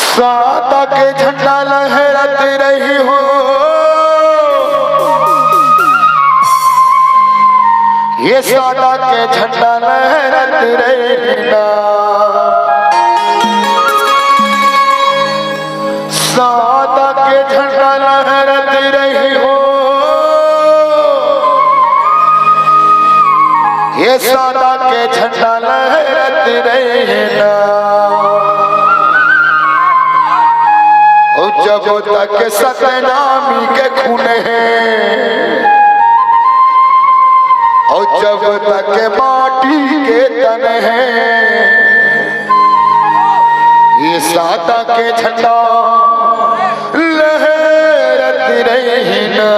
सादा के झंडा लहराते रही हो, ये सादा के झंडा लहराते रहना। सादा के झंडा लहराते रही हो, ये सादा के झंडा लहराते रहना। जब तक सतनामी के खून है और जब तक माटी के तन है, ये सादा के झंडा लहराते रहना।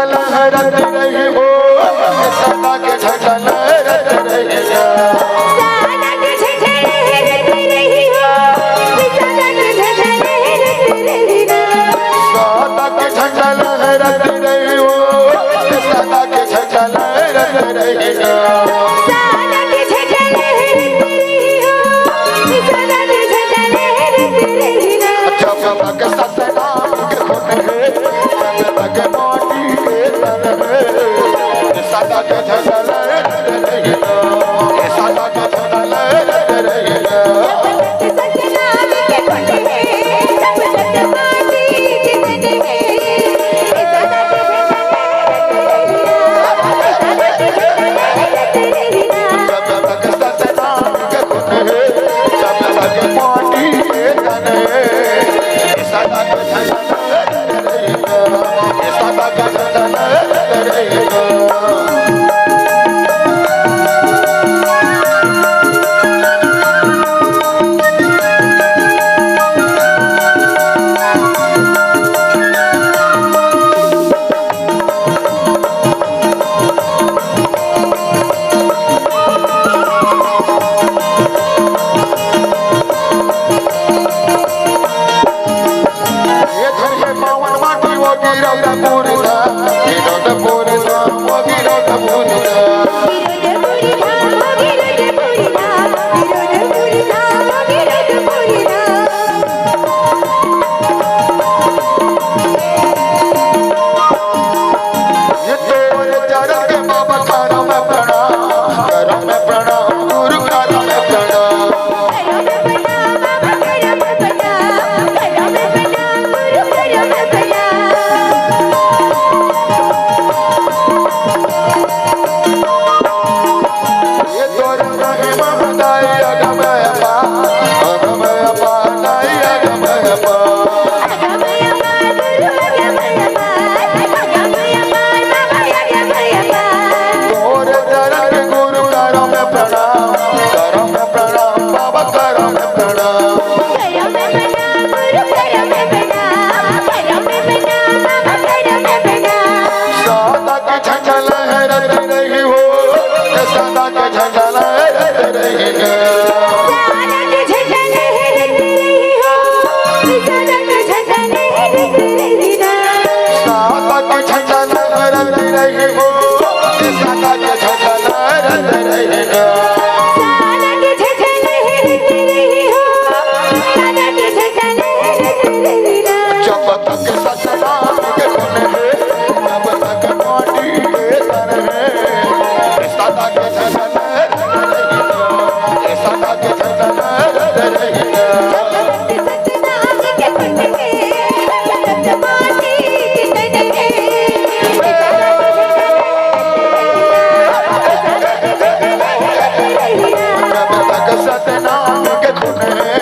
लहराते रही हो, सदा के झंडा लहराते रहेगा। सदा के झंडा लहराते रहिना। जब तक सतनाम के धुन है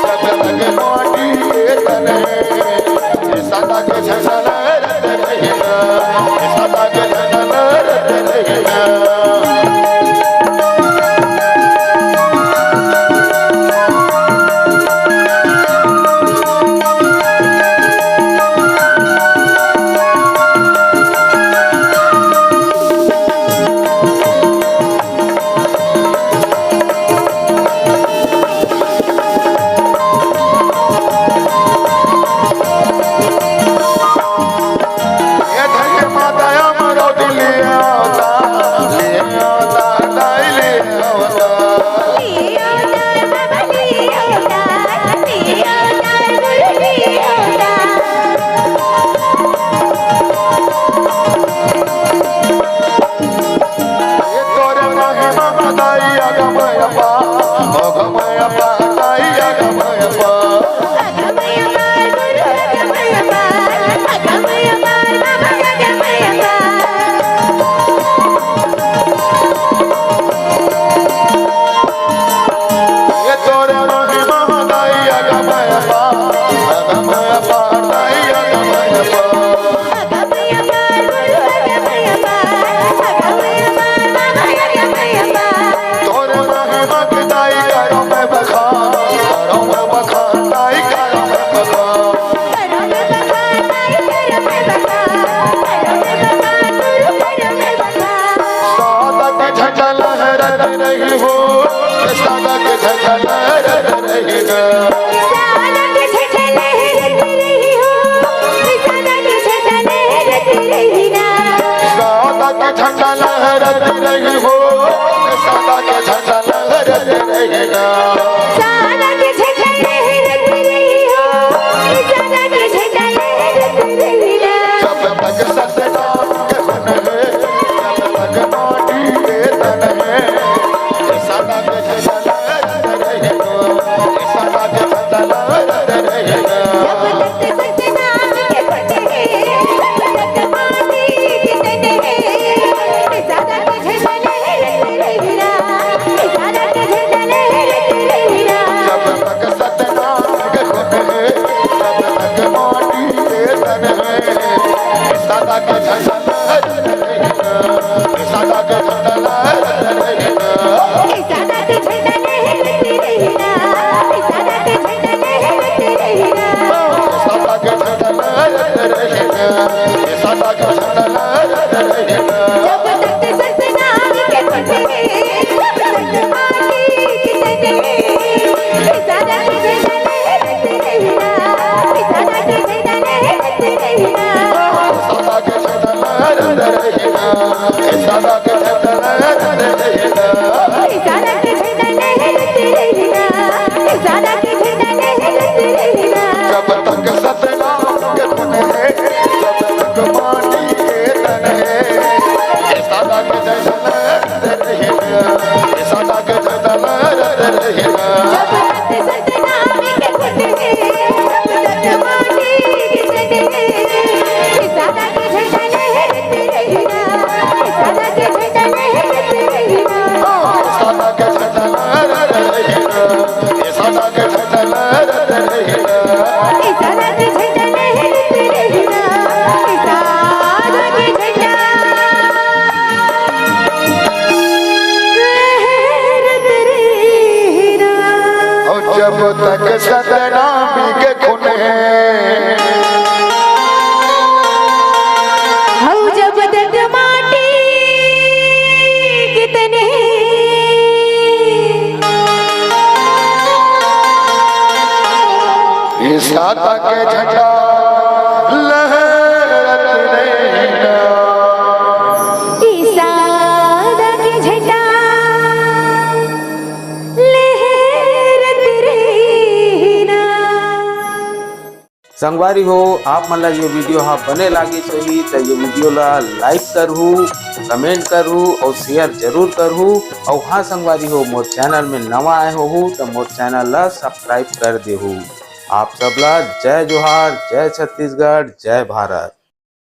तब तक माटी के तन है। सदा के झंडा लहराते रहिना, सदा के झंडा लहराते रहिना। जब तक सतनामी के खून है, जब तक माटी कितने इस सादा के झंडा लहराते रहना, इस सादा के झंडा संगवारी हो आप मन ला ये वीडियो हाँ बने लागिस होही तो ये वीडियो ला लाइक करहू, कमेंट करहू और शेयर जरूर करहू। और हाँ संगवारी हो मोर चैनल में नवा आए हो तो मोर चैनल ला सब्सक्राइब कर देहू। आप सबला जय जोहार, जय छत्तीसगढ़, जय भारत।